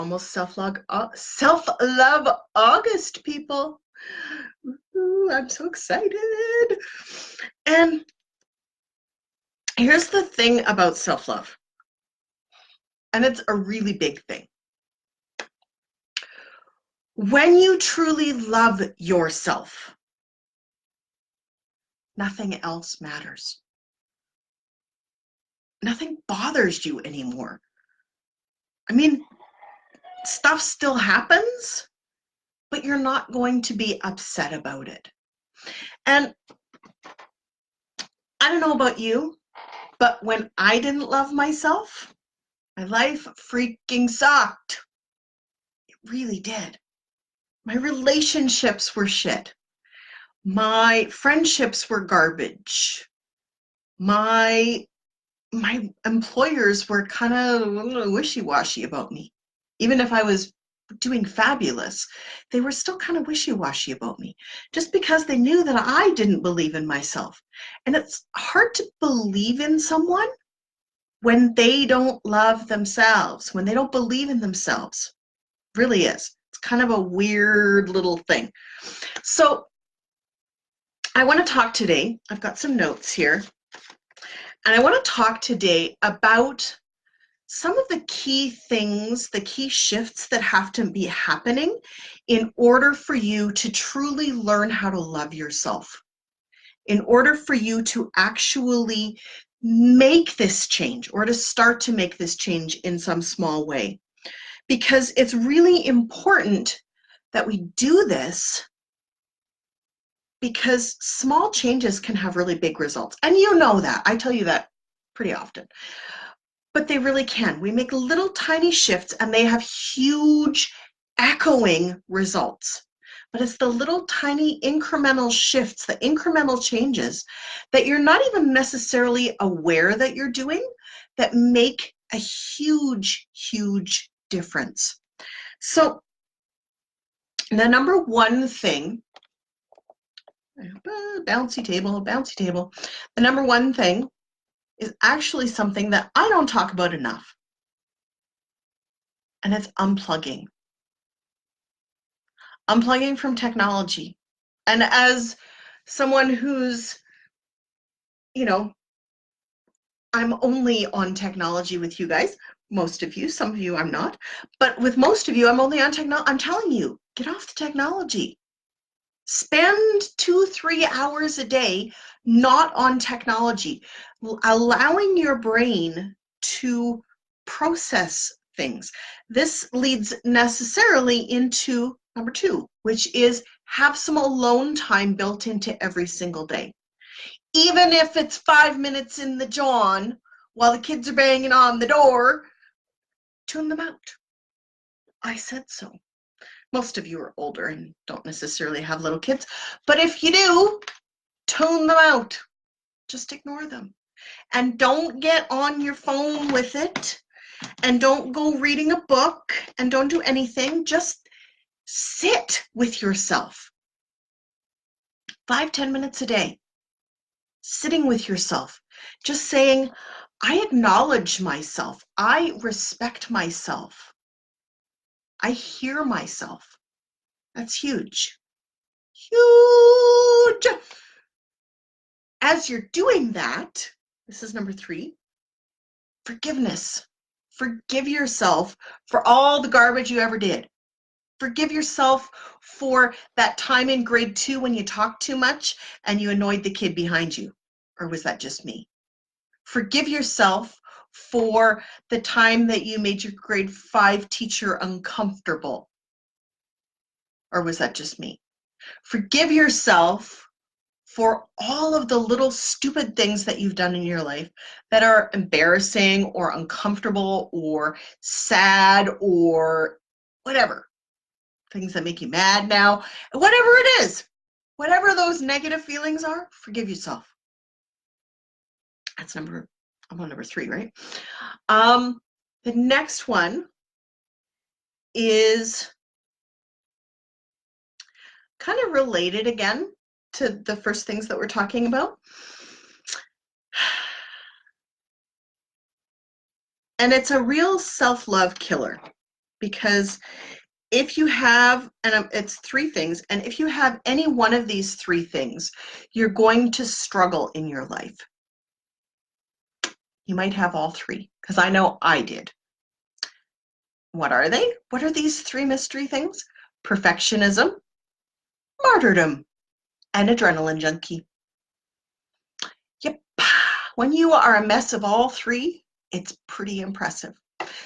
almost self-love August, people. Ooh, I'm so excited. And here's the thing about self-love, and it's a really big thing. When you truly love yourself, nothing else matters. Nothing bothers you anymore. I mean, stuff still happens, but you're not going to be upset about it. And I don't know about you, but when I didn't love myself, my life freaking sucked. It really did. My relationships were shit. My friendships were garbage. My employers were kind of wishy-washy about me. Even if I was doing fabulous, they were still kind of wishy-washy about me, just because they knew that I didn't believe in myself. And it's hard to believe in someone when they don't love themselves, when they don't believe in themselves. It really is. It's kind of a weird little thing. So I want to talk today, I've got some notes here, and I want to talk today about some of the key things, the key shifts that have to be happening in order for you to truly learn how to love yourself, in order for you to actually make this change or to start to make this change in some small way. Because it's really important that we do this, because small changes can have really big results. And you know that. I tell you that pretty often. But they really can. We make little tiny shifts and they have huge echoing results. But it's the little tiny incremental shifts, the incremental changes that you're not even necessarily aware that you're doing that make a huge, huge difference. So the number one thing, bouncy table, the number one thing is actually something that I don't talk about enough. And it's unplugging. Unplugging from technology. And as someone who's, I'm only on technology with you guys, most of you, some of you I'm not, but with most of you, I'm only on technology. I'm telling you, get off the technology. Spend 2-3 hours a day not on technology, allowing your brain to process things. This leads necessarily into number 2, which is have some alone time built into every single day. Even if it's 5 minutes in the John while the kids are banging on the door, tune them out. I said so. Most of you are older and don't necessarily have little kids, but if you do, tune them out. Just ignore them. And don't get on your phone with it, and don't go reading a book, and don't do anything. Just sit with yourself. 5-10 minutes a day. Sitting with yourself. Just saying, I acknowledge myself. I respect myself. I hear myself. That's huge. Huge. As you're doing that, this is number 3, forgiveness. Forgive yourself for all the garbage you ever did. Forgive yourself for that time in grade 2 when you talked too much and you annoyed the kid behind you. Or was that just me? Forgive yourself for the time that you made your grade 5 teacher uncomfortable. Or was that just me? Forgive yourself for all of the little stupid things that you've done in your life that are embarrassing or uncomfortable or sad or whatever. Things that make you mad now. Whatever it is, whatever those negative feelings are, forgive yourself. That's I'm on number 3, right? The next one is kind of related again to the first things that we're talking about. And it's a real self-love killer. because if you have, and it's 3 things, and if you have any one of these 3 things, you're going to struggle in your life. You might have all 3, because I know I did. What are they? What are these 3 mystery things? Perfectionism, martyrdom, and adrenaline junkie. Yep. When you are a mess of all 3, it's pretty impressive.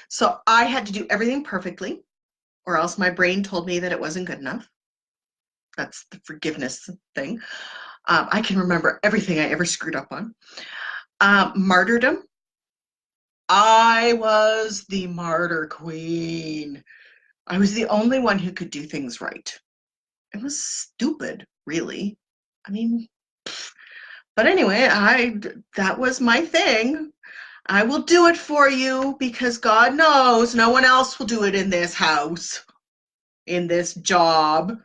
So I had to do everything perfectly, or else my brain told me that it wasn't good enough. That's the forgiveness thing. I can remember everything I ever screwed up on. Martyrdom. I was the martyr queen. I was the only one who could do things right. It was stupid, really. I mean, but anyway, that was my thing. I will do it for you because God knows no one else will do it in this house, in this job,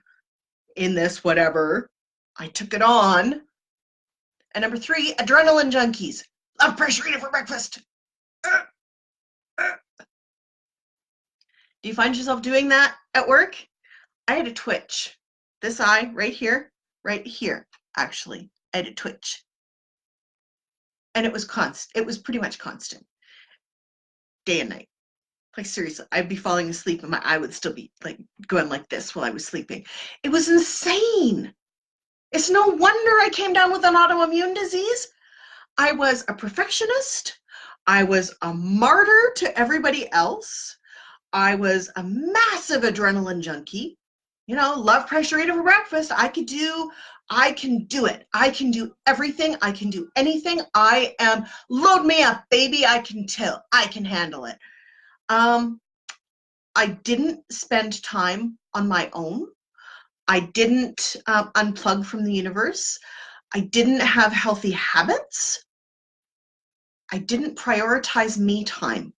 in this whatever. I took it on. And number 3, adrenaline junkies. Love pressure eater for breakfast. Do you find yourself doing that at work? I had a twitch. This eye right here, actually. I had a twitch. And it was constant. It was pretty much constant. Day and night. Like seriously, I'd be falling asleep and my eye would still be like going like this while I was sleeping. It was insane. It's no wonder I came down with an autoimmune disease. I was a perfectionist. I was a martyr to everybody else. I was a massive adrenaline junkie. You know, love pressure eater for breakfast. I can do it. I can do everything. I can do anything. Load me up, baby. I can handle it. I didn't spend time on my own. I didn't unplug from the universe. I didn't have healthy habits. I didn't prioritize me time.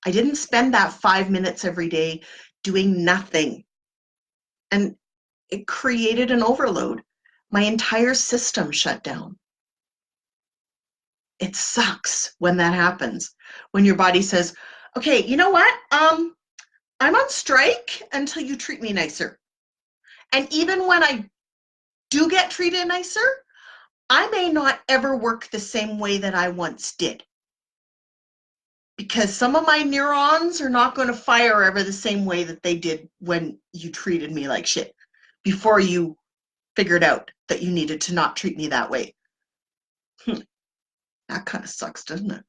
I didn't spend that 5 minutes every day doing nothing. And it created an overload. My entire system shut down. It sucks when that happens. When your body says, okay, you know what? I'm on strike until you treat me nicer. And even when I do get treated nicer, I may not ever work the same way that I once did. Because some of my neurons are not going to fire ever the same way that they did when you treated me like shit, before you figured out that you needed to not treat me that way. That kind of sucks, doesn't it?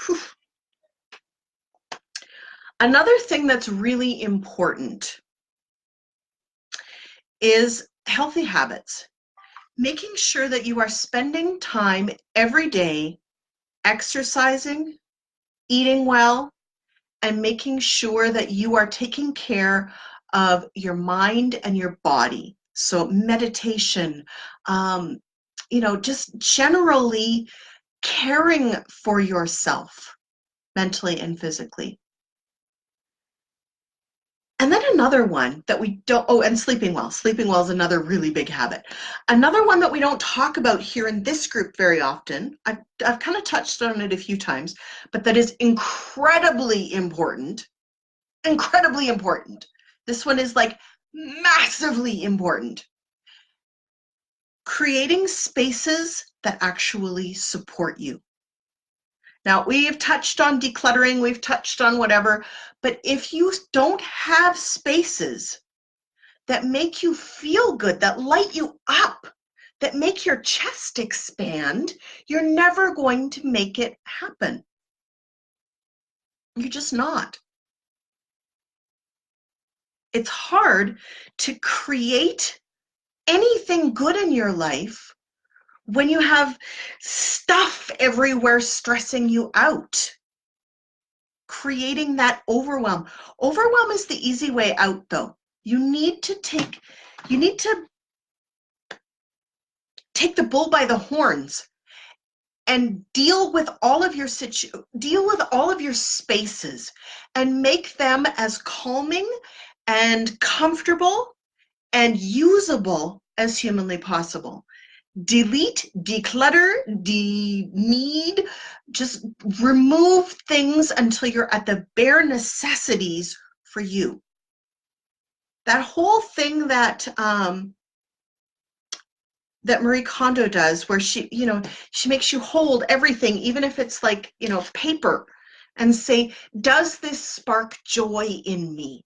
Whew. Another thing that's really important is healthy habits. Making sure that you are spending time every day exercising, eating well, and making sure that you are taking care of your mind and your body. So meditation, just generally caring for yourself mentally and physically. And then another one that we don't, and sleeping well. Sleeping well is another really big habit. Another one that we don't talk about here in this group very often, I've kind of touched on it a few times, but that is incredibly important. Incredibly important. This one is like massively important. Creating spaces that actually support you. Now, we've touched on decluttering, we've touched on whatever, but if you don't have spaces that make you feel good, that light you up, that make your chest expand, you're never going to make it happen. You're just not. It's hard to create anything good in your life when you have stuff everywhere stressing you out. Creating that overwhelm. Overwhelm is the easy way out, though. You need to take the bull by the horns and deal with all of your spaces and make them as calming and comfortable and usable as humanly possible. Delete, declutter, just remove things until you're at the bare necessities for you. That whole thing that that Marie Kondo does, where she makes you hold everything, even if it's like, paper, and say, does this spark joy in me?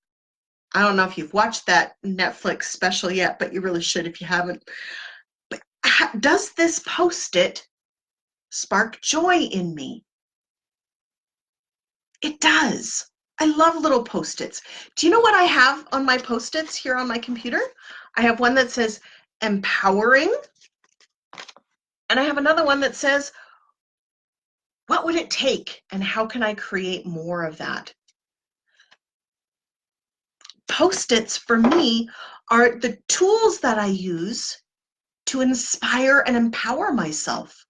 I don't know if you've watched that Netflix special yet, but you really should if you haven't. But does this Post-it spark joy in me? It does. I love little Post-its. Do you know what I have on my Post-its here on my computer? I have one that says empowering, and I have another one that says, what would it take and how can I create more of that? Post-its for me are the tools that I use to inspire and empower myself.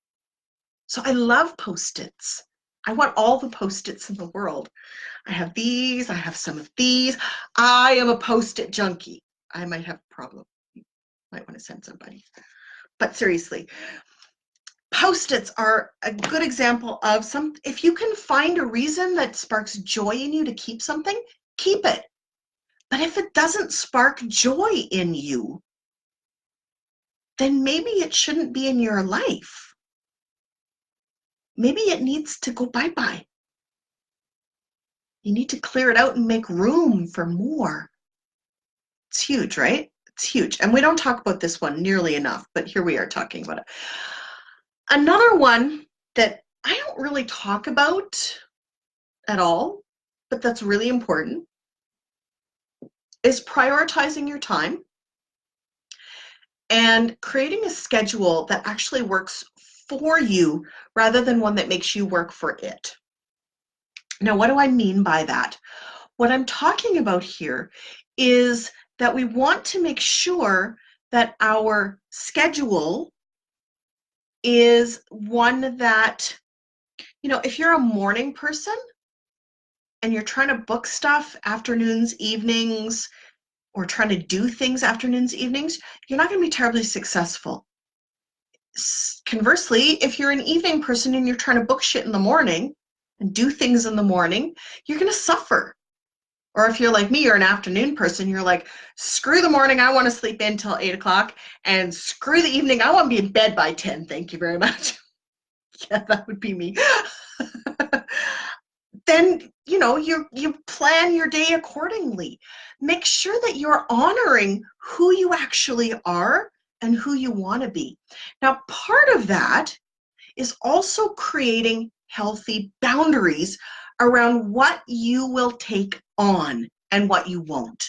So I love Post-its. I want all the Post-its in the world. I have these, I have some of these. I am a Post-it junkie. I might have a problem. You might want to send somebody. But seriously, Post-its are a good example of if you can find a reason that sparks joy in you to keep something, keep it. But if it doesn't spark joy in you, then maybe it shouldn't be in your life. Maybe it needs to go bye-bye. You need to clear it out and make room for more. It's huge, right? It's huge. And we don't talk about this one nearly enough, but here we are talking about it. Another one that I don't really talk about at all, but that's really important, is prioritizing your time and creating a schedule that actually works for you rather than one that makes you work for it. Now, what do I mean by that? What I'm talking about here is that we want to make sure that our schedule is one that, if you're a morning person and you're trying to book stuff afternoons, evenings, or trying to do things afternoons, evenings, you're not going to be terribly successful. Conversely, if you're an evening person and you're trying to book shit in the morning and do things in the morning, you're going to suffer. Or if you're like me, you're an afternoon person, you're like, screw the morning, I want to sleep in till 8 o'clock, and screw the evening, I want to be in bed by 10, thank you very much. Yeah, that would be me. Then, you plan your day accordingly. Make sure that you're honoring who you actually are and who you want to be. Now, part of that is also creating healthy boundaries around what you will take on and what you won't.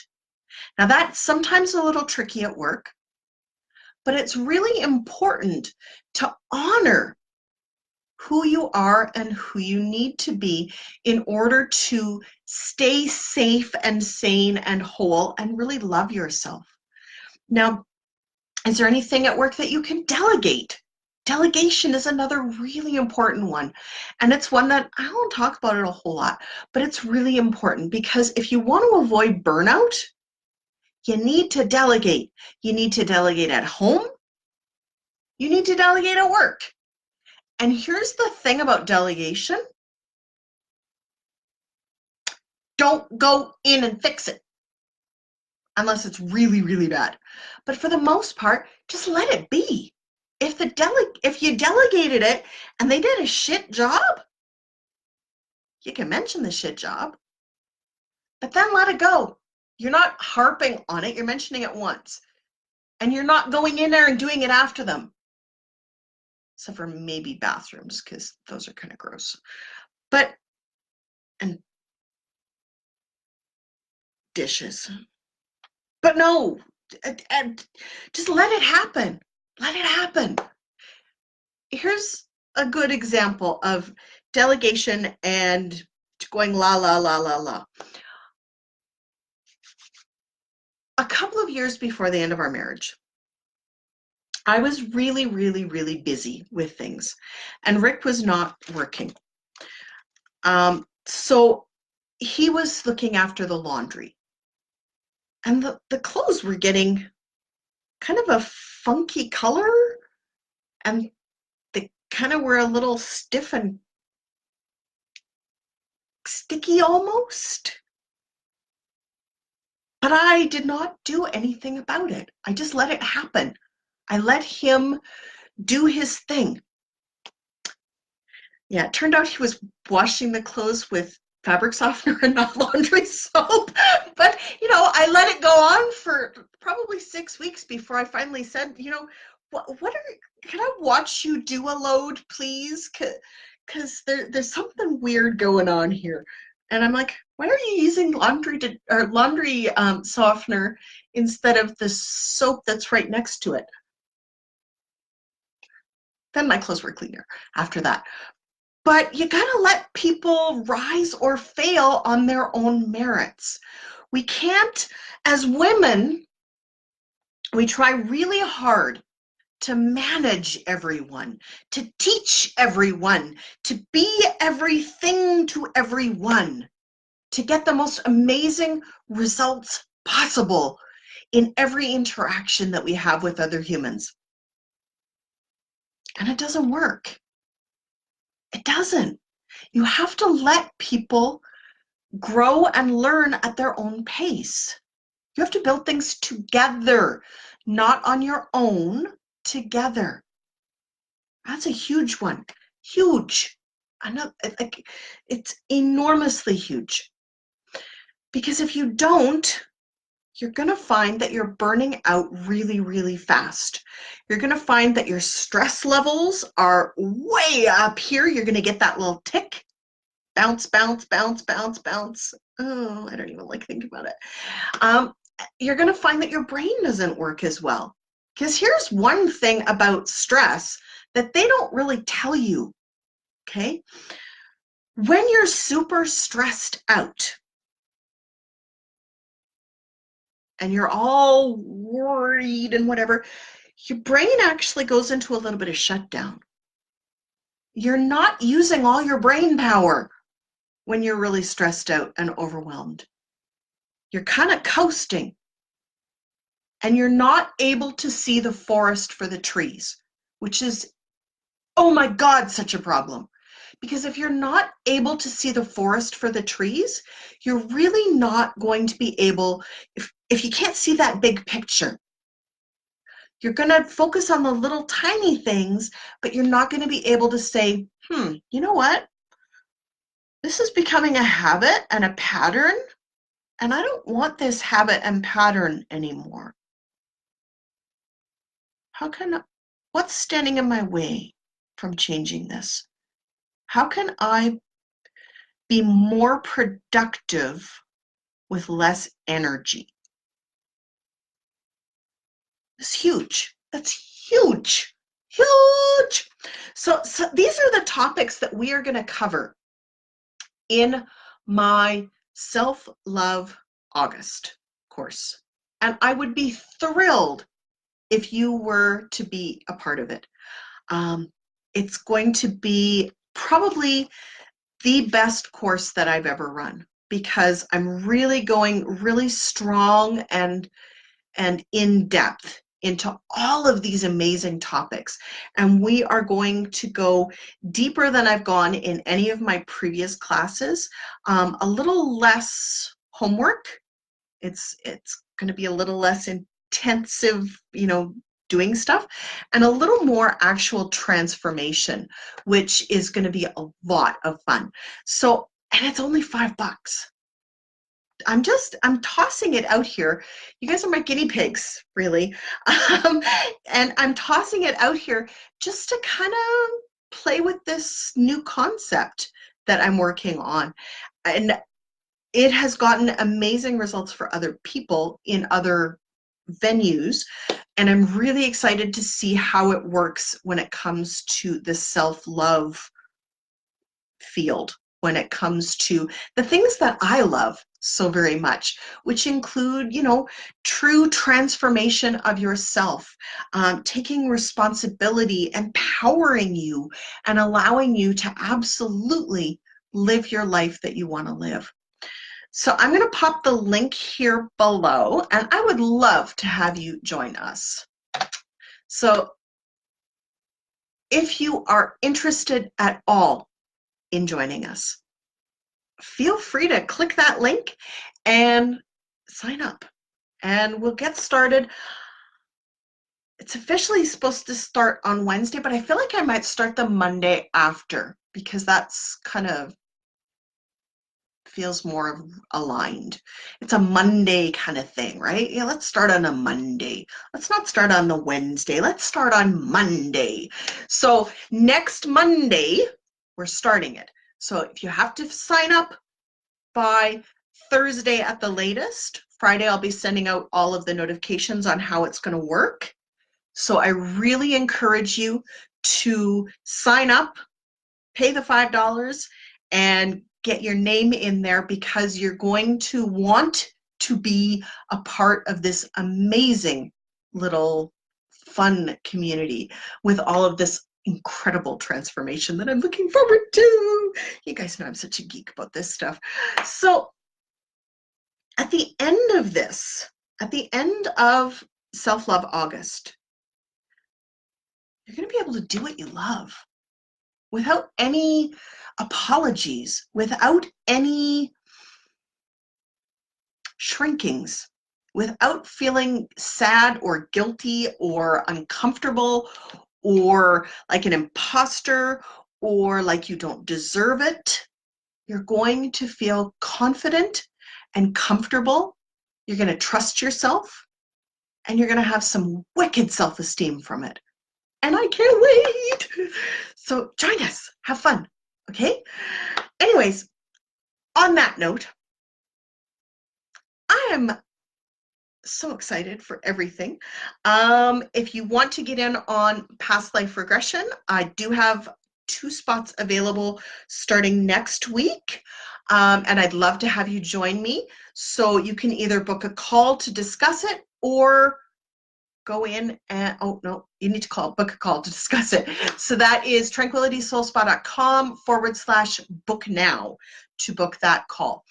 Now, that's sometimes a little tricky at work, but it's really important to honor who you are and who you need to be in order to stay safe and sane and whole and really love yourself. Now, is there anything at work that you can delegate? Delegation is another really important one. And it's one that I don't talk about it a whole lot, but it's really important because if you want to avoid burnout, you need to delegate. You need to delegate at home. You need to delegate at work. And here's the thing about delegation. Don't go in and fix it unless it's really, really bad. But for the most part, just let it be. If you delegated it and they did a shit job, you can mention the shit job, but then let it go. You're not harping on it. You're mentioning it once. And you're not going in there and doing it after them. Except for maybe bathrooms, because those are kind of gross. And dishes. But no, just let it happen. Let it happen. Here's a good example of delegation and going la, la, la, la, la. A couple of years before the end of our marriage, I was really, really, really busy with things, and Rick was not working. So he was looking after the laundry, and the clothes were getting kind of a funky color, and they kind of were a little stiff and sticky almost. But I did not do anything about it. I just let it happen. I let him do his thing. Yeah, it turned out he was washing the clothes with fabric softener and not laundry soap. But, I let it go on for probably 6 weeks before I finally said, can I watch you do a load, please? Because there's something weird going on here. And I'm like, why are you using laundry softener instead of the soap that's right next to it? Then my clothes were cleaner after that. But you gotta let people rise or fail on their own merits. We can't, as women, we try really hard to manage everyone, to teach everyone, to be everything to everyone, to get the most amazing results possible in every interaction that we have with other humans. And it doesn't work. It doesn't. You have to let people grow and learn at their own pace. You have to build things together, not on your own, together. That's a huge one. Huge. It's enormously huge. Because if you don't, you're going to find that you're burning out really, really fast. You're going to find that your stress levels are way up here. You're going to get that little tick. Bounce, bounce, bounce, bounce, bounce. Oh, I don't even like thinking about it. You're going to find that your brain doesn't work as well. Because here's one thing about stress that they don't really tell you, okay? When you're super stressed out and you're all worried and whatever, your brain actually goes into a little bit of shutdown. You're not using all your brain power when you're really stressed out and overwhelmed. You're kind of coasting. And you're not able to see the forest for the trees, which is, oh my God, such a problem. Because if you're not able to see the forest for the trees, you're really not going to be able, if you can't see that big picture, you're going to focus on the little tiny things, but you're not going to be able to say, you know what? This is becoming a habit and a pattern, and I don't want this habit and pattern anymore. What's standing in my way from changing this? How can I be more productive with less energy? It's huge. That's huge. Huge. So these are the topics that we are going to cover in my Self-Love August course. And I would be thrilled if you were to be a part of it. It's going to be probably the best course that I've ever run because I'm really going really strong and in depth into all of these amazing topics. And we are going to go deeper than I've gone in any of my previous classes, a little less homework. It's going to be a little less intensive, doing stuff, and a little more actual transformation, which is going to be a lot of fun. So, and it's only $5. I'm tossing it out here. You guys are my guinea pigs, really. And I'm tossing it out here just to kind of play with this new concept that I'm working on. And it has gotten amazing results for other people in other venues. And I'm really excited to see how it works when it comes to the self-love field, when it comes to the things that I love so very much, which include, true transformation of yourself, taking responsibility, empowering you, and allowing you to absolutely live your life that you want to live. So I'm going to pop the link here below, and I would love to have you join us. So if you are interested at all in joining us, feel free to click that link and sign up. and we'll get started. It's officially supposed to start on Wednesday, but I feel like I might start the Monday after, because that's kind of feels more aligned. It's a Monday kind of thing, right? Yeah, let's start on a Monday. Let's not start on the Wednesday. Let's start on Monday. So next Monday, we're starting it. So if you have to sign up by Thursday at the latest, Friday I'll be sending out all of the notifications on how it's going to work. So I really encourage you to sign up, pay the $5, and get your name in there, because you're going to want to be a part of this amazing little fun community with all of this incredible transformation that I'm looking forward to. You guys know I'm such a geek about this stuff. So at the end of this, at the end of Self-Love August, you're going to be able to do what you love without any apologies, without any shrinkings, without feeling sad or guilty or uncomfortable or like an imposter or like you don't deserve it. You're going to feel confident and comfortable. You're going to trust yourself, and you're going to have some wicked self-esteem from it. And I can't wait. So join us, have fun, okay? Anyways, on that note, I am so excited for everything. If you want to get in on past life regression, I do have 2 spots available starting next week. And I'd love to have you join me. So you can either book a call to discuss it, or go in and, oh no, you need to book a call to discuss it. So that is tranquilitysoulspa.com/book now to book that call.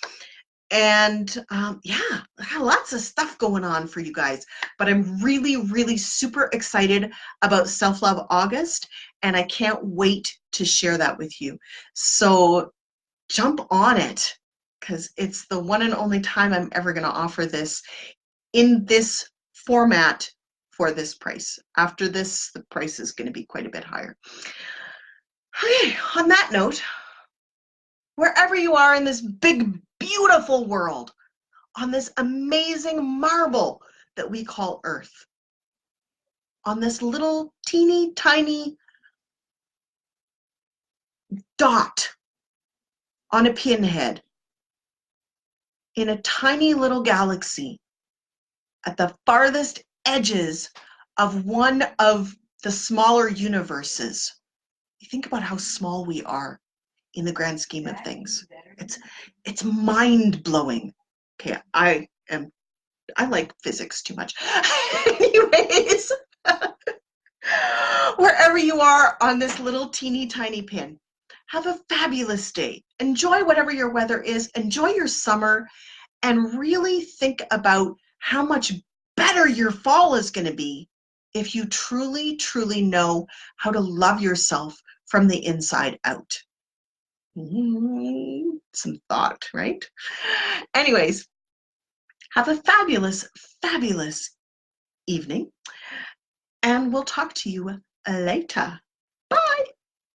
And yeah, I have lots of stuff going on for you guys, but I'm really, really super excited about Self-Love August, and I can't wait to share that with you. So jump on it, because it's the one and only time I'm ever going to offer this in this format for this price. After this, the price is going to be quite a bit higher. Okay, on that note, wherever you are in this big, beautiful world, on this amazing marble that we call Earth, on this little teeny tiny dot on a pinhead, in a tiny little galaxy, at the farthest edges of one of the smaller universes. You think about how small we are in the grand scheme of things. It's mind-blowing. Okay, I like physics too much. Anyways, wherever you are on this little teeny tiny pin, have a fabulous day. Enjoy whatever your weather is. Enjoy your summer, and really think about how much better your fall is going to be if you truly, truly know how to love yourself from the inside out. Some thought, right? Anyways, have a fabulous, fabulous evening, and we'll talk to you later.